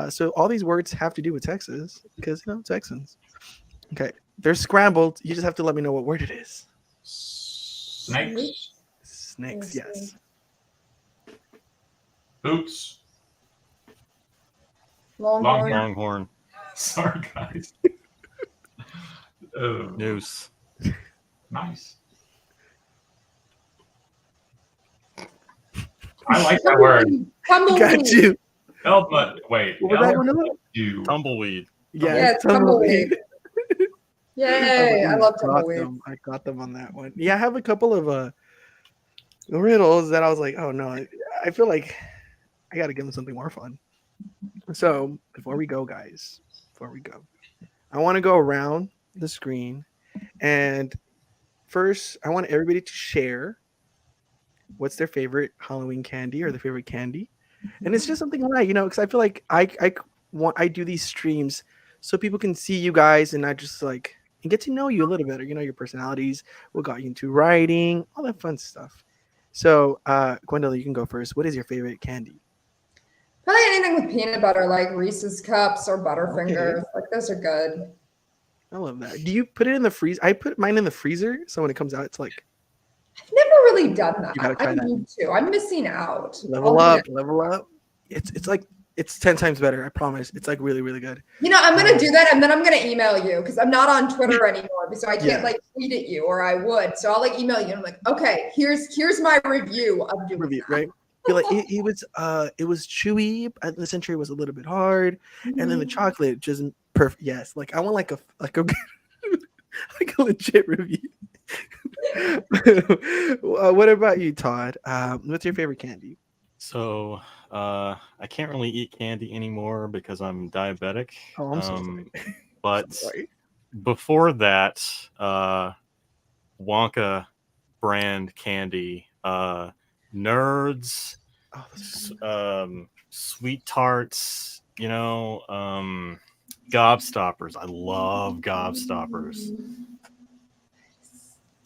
So all these words have to do with Texas because, Texans. Okay. They're scrambled. You just have to let me know what word it is. Snakes. Snakes, yes. Boots. Longhorn. Longhorn. Sorry, guys. Noose. Nice. I like that word. Tumbleweed. Got you. Wait. What was that one about? You. Tumbleweed. Yeah, it's tumbleweed. Yay! I love tumbleweed. I got them on that one. Yeah, I have a couple of riddles that I was like, oh no, I feel like I got to give them something more fun. So before we go, guys, I want to go around the screen, and first I want everybody to share what's their favorite Halloween candy or their favorite candy, and it's just something light, because I feel like I do these streams so people can see you guys and not just like and get to know you a little better. You know, your personalities, what got you into writing, all that fun stuff. So, Gwendolyn, you can go first. What is your favorite candy? Probably anything with peanut butter, like Reese's Cups or Butterfingers. Okay. Like those are good. I love that. Do you put it in the freezer? I put mine in the freezer, so when it comes out, it's like I've never really done that. You gotta try I that. need to. I'm missing out. level I'll do up, it. level up. It's like it's 10 times better. I promise. It's like really, really good. You know, I'm gonna do that, and then I'm gonna email you because I'm not on Twitter anymore, so I can't Yeah. like tweet at you, or I would. So I'll like email you. And I'm like, okay, here's my review of doing Review, that. right? Feel like it was chewy. The century was a little bit hard, and then the Mhm. chocolate just perfect. Yes, like I want like a like a legit review. What about you, Todd? What's your favorite candy? So I can't really eat candy anymore because I'm diabetic. Oh, I'm so sorry. But Sorry. before that, Wonka brand candy, Nerds, Oh, those are good. Sweet Tarts, Gobstoppers. I love Gobstoppers.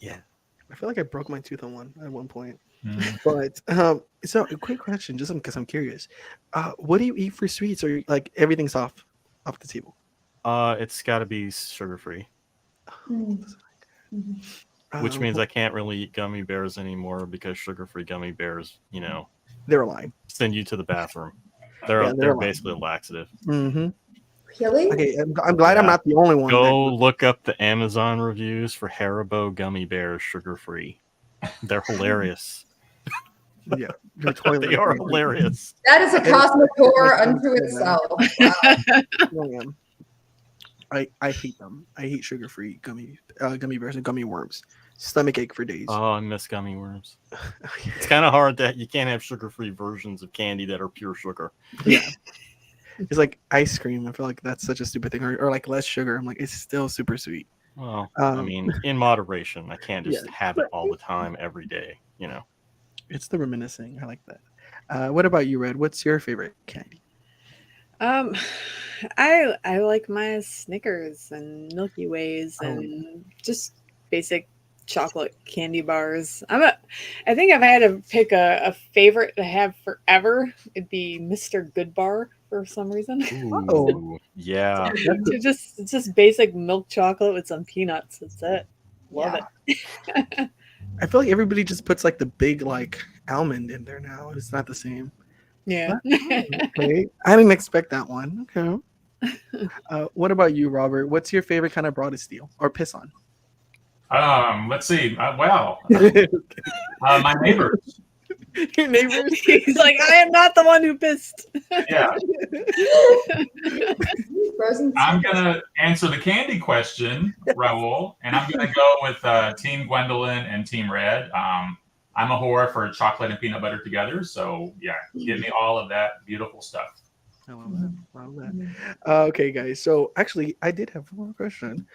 Yeah. I feel like I broke my tooth on one at one point. Mm. But so a quick question, just because I'm curious. What do you eat for sweets, or like everything's off the table? It's got to be sugar-free, Mm. Mhm. which means I can't really eat gummy bears anymore because sugar-free gummy bears, they're lying. send you to the bathroom. Yeah, they're They're lying. basically a laxative. Mm-hmm. Really? Okay, I'm glad I'm Yeah. not the only one. Go look up the Amazon reviews for Haribo gummy bears sugar-free. They're hilarious. Yeah, your toilet. They are hilarious. That is a cosmic horror makes unto sense, man. itself. Wow. I am. I hate them. I hate sugar-free gummy bears and gummy worms. Stomach ache for days. Oh, I miss gummy worms. It's kind of hard that you can't have sugar-free versions of candy that are pure sugar. Yeah. It's like ice cream. I feel like that's such a stupid thing. Or like less sugar. I'm like, it's still super sweet. Well, I Um, mean, in moderation. I can't just yeah. have it all the time, every day. It's the reminiscing. I like that. What about you, Red? What's your favorite candy? I like my Snickers and Milky Ways Oh, yeah. and just basic chocolate candy bars. I think if I had to pick a favorite to have forever, it'd be Mr. Goodbar for some reason. Ooh, yeah. It's just basic milk chocolate with some peanuts. That's it. Love it. I feel like everybody just puts like the big like almond in there now. It's not the same. Yeah. Okay. I didn't expect that one. Okay. What about you, Robert? What's your favorite kind of bra to steal or piss on? Let's see. My neighbors. Your neighbors? He's like, I am not the one who pissed. Yeah. Frozen. I'm gonna answer the candy question, Raul, and I'm gonna go with Team Gwendolyn and Team Red. I'm a whore for chocolate and peanut butter together, so yeah, give me all of that beautiful stuff. I love that. I love that. Okay, guys. So actually, I did have one more question.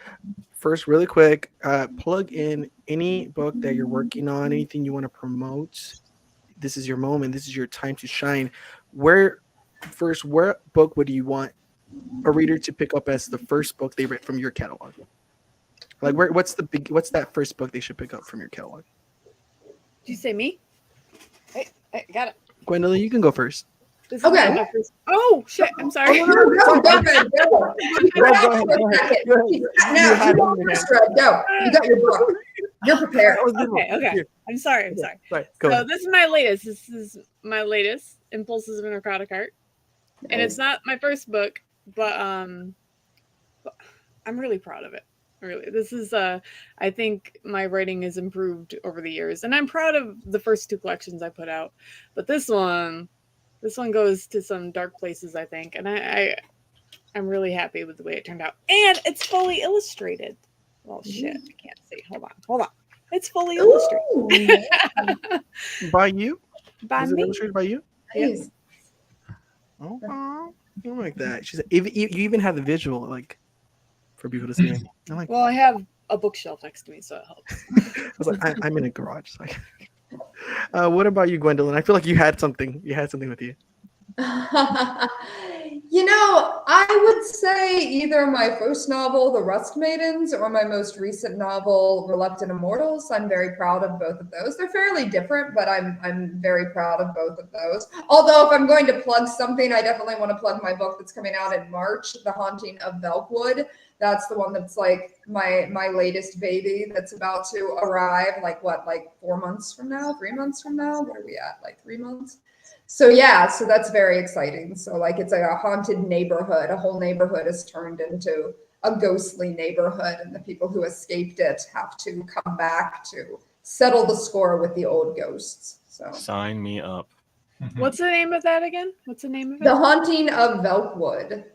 First, really quick, plug in any book that you're working on, anything you want to promote. This is your moment. This is your time to shine. What book would you want a reader to pick up as the first book they read from your catalog? Like, what's that first book they should pick up from your catalog? Did you say me? Hey, got it. Gwendolyn, you can go first. This is Okay. not my first- Oh shit! I'm sorry. Oh, no, go ahead, go. Go ahead, go ahead. No, you go first, Red. Go. You got your book. You're prepared. That was a good one. Okay. Here, I'm sorry. I'm sorry. sorry. Go So ahead. this is my latest. This is my latest, Impulses of a Necrotic Heart, and it's not my first book, but I'm really proud of it. Really, this is I think my writing has improved over the years, and I'm proud of the first two collections I put out. But this one goes to some dark places, I think, and I'm really happy with the way it turned out, and it's fully illustrated. Well, shit, I can't see. Hold on. It's fully illustrated. Ooh, By you? By Was it me. illustrated by you? nice. Oh, I like that. She's you even have the visual like for people to see. I like. Well, I have a bookshelf next to me, so it helps. I was like, I'm in a garage. So what about you, Gwendolyn? I feel like you had something. You had something with you. I would say either my first novel, The Rust Maidens, or my most recent novel, Reluctant Immortals. I'm very proud of both of those. They're fairly different, but I'm very proud of both of those. Although if I'm going to plug something, I definitely want to plug my book that's coming out in March, The Haunting of Velkwood. That's the one that's like my latest baby that's about to arrive, like 4 months from now, 3 months from now? What are we at? Like 3 months? So yeah, so that's very exciting. So like it's like a haunted neighborhood. A whole neighborhood is turned into a ghostly neighborhood, and the people who escaped it have to come back to settle the score with the old ghosts. So Sign me up. What's the name of that again? What's the name of it? The Haunting of Velkwood.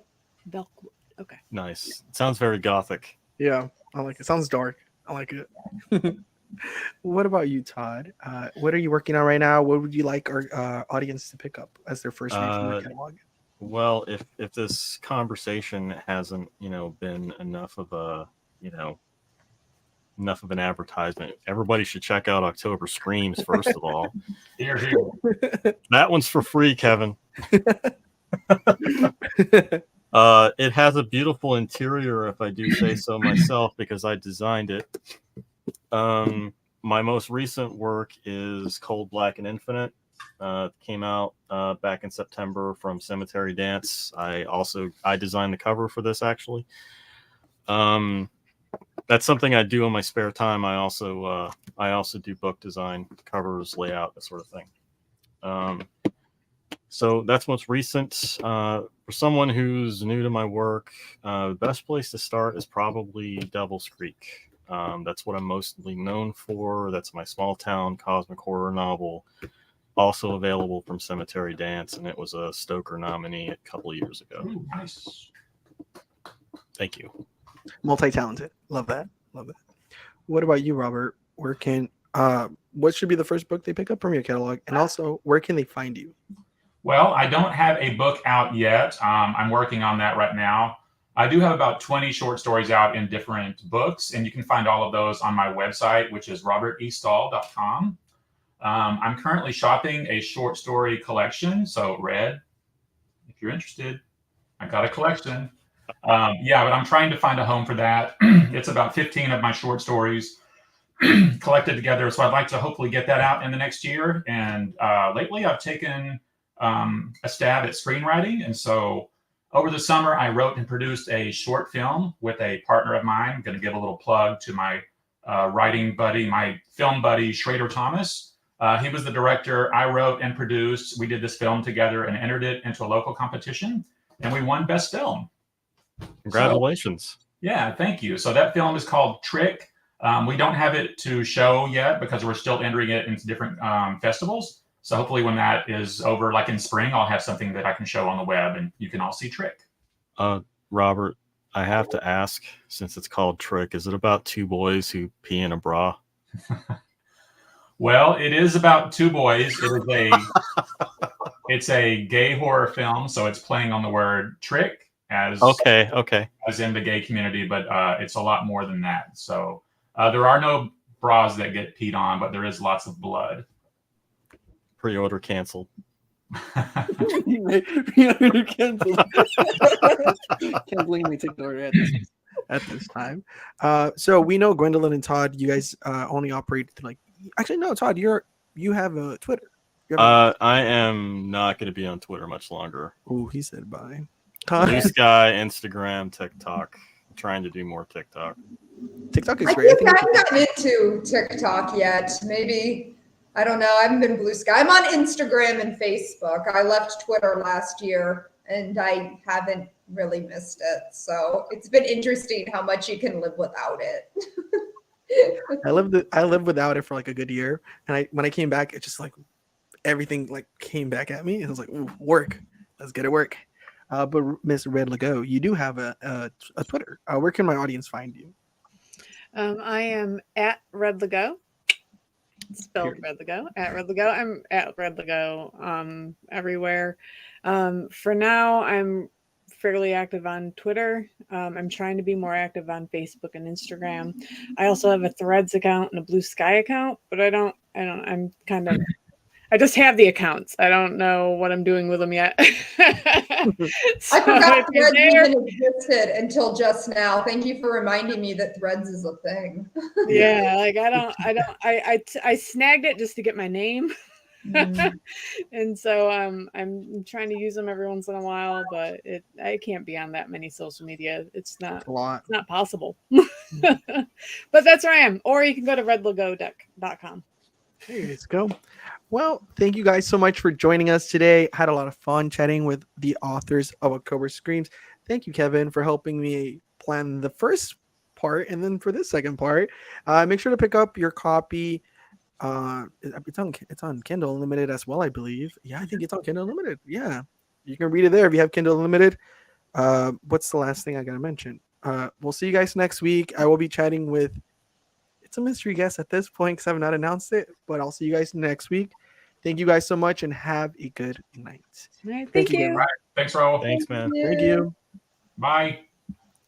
Velkwood. Okay. Nice. It sounds very gothic. Yeah, I like it. Sounds dark. I like it. What about you, Todd? What are you working on right now? What would you like our audience to pick up as their first read from your catalog? Well, if this conversation hasn't, been enough of an advertisement, everybody should check out October Screams first of all. Here, here. That one's for free, Kevin. It has a beautiful interior, if I do say so myself, because I designed it. My most recent work is Cold, Black, and Infinite. Came out back in September from Cemetery Dance. I designed the cover for this, actually. That's something I do in my spare time. I also do book design, covers, layout, that sort of thing. So that's most recent. For someone who's new to my work, the best place to start is probably Devil's Creek. That's what I'm mostly known for. That's my small town cosmic horror novel, also available from Cemetery Dance, and it was a Stoker nominee a couple of years ago. Ooh, nice. Thank you. Multi-talented. Love that. What about you, Robert? What should be the first book they pick up from your catalog? And also, where can they find you? Well, I don't have a book out yet. I'm working on that right now. I do have about 20 short stories out in different books, and you can find all of those on my website, which is robertestahl.com. I'm currently shopping a short story collection. So, Red, if you're interested, I got a collection. Yeah, but I'm trying to find a home for that. It's about 15 of my short stories collected together. So I'd like to hopefully get that out in the next year. And lately I've taken a stab at screenwriting. And so over the summer, I wrote and produced a short film with a partner of mine. I'm going to give a little plug to my writing buddy, my film buddy, Schrader Thomas. He was the director. I wrote and produced. We did this film together and entered it into a local competition. And we won Best Film. Congratulations. So, yeah, thank you. So that film is called Trick. We don't have it to show yet because we're still entering it into different festivals. So hopefully when that is over, like in spring, I'll have something that I can show on the web and you can all see Trick. Robert, I have to ask, since it's called Trick, is it about two boys who pee in a bra? Well, it is about two boys. It's a gay horror film, so it's playing on the word trick as in the gay community, but it's a lot more than that. So there are no bras that get peed on, but there is lots of blood. Pre-order canceled. Pre-order canceled. Can't believe we took the order at this time. So we know Gwendolyn and Todd, you guys only operate like. Actually, no, Todd, you have a Twitter. I am not going to be on Twitter much longer. Oh, he said bye. Blue Sky, Instagram, TikTok. I'm trying to do more TikTok. TikTok is I great. think I haven't gotten into TikTok yet. Maybe, I don't know. I haven't been Blue Sky. I'm on Instagram and Facebook. I left Twitter last year and I haven't really missed it. So it's been interesting how much you can live without it. I lived without it for like a good year, and when I came back, it just like everything like came back at me, and I was like, ooh, work, let's get it work. But Miss Red Lego, you do have a Twitter. Where can my audience find you? I am at Red Lego, spelled Red Lego, at Red Lego. I'm at Red Lego everywhere. For now, I'm fairly active on Twitter. I'm trying to be more active on Facebook and Instagram. I also have a Threads account and a Blue Sky account, but I'm kind of I just have the accounts. I don't know what I'm doing with them yet. I forgot Threads even existed until just now. Thank you for reminding me that Threads is a thing. Yeah, like I snagged it just to get my name. And so I'm trying to use them every once in a while, but I can't be on that many social media. It's not possible. But that's where I am. Or you can go to redlogo.com. There you go. Well, thank you guys so much for joining us today. Had a lot of fun chatting with the authors of October Screams. Thank you, Kevin, for helping me plan the first part, and then for this second part, make sure to pick up your copy. It's on Kindle Unlimited as well, I believe. Yeah, I think it's on Kindle Unlimited. Yeah, you can read it there if you have Kindle Unlimited. What's the last thing I gotta mention? We'll see you guys next week. I will be chatting with. It's a mystery guest at this point because I have not announced it, but I'll see you guys next week. Thank you guys so much and have a good night. All right, thank you. Right. Thanks, Raul. Thanks, man. Thank you. Bye.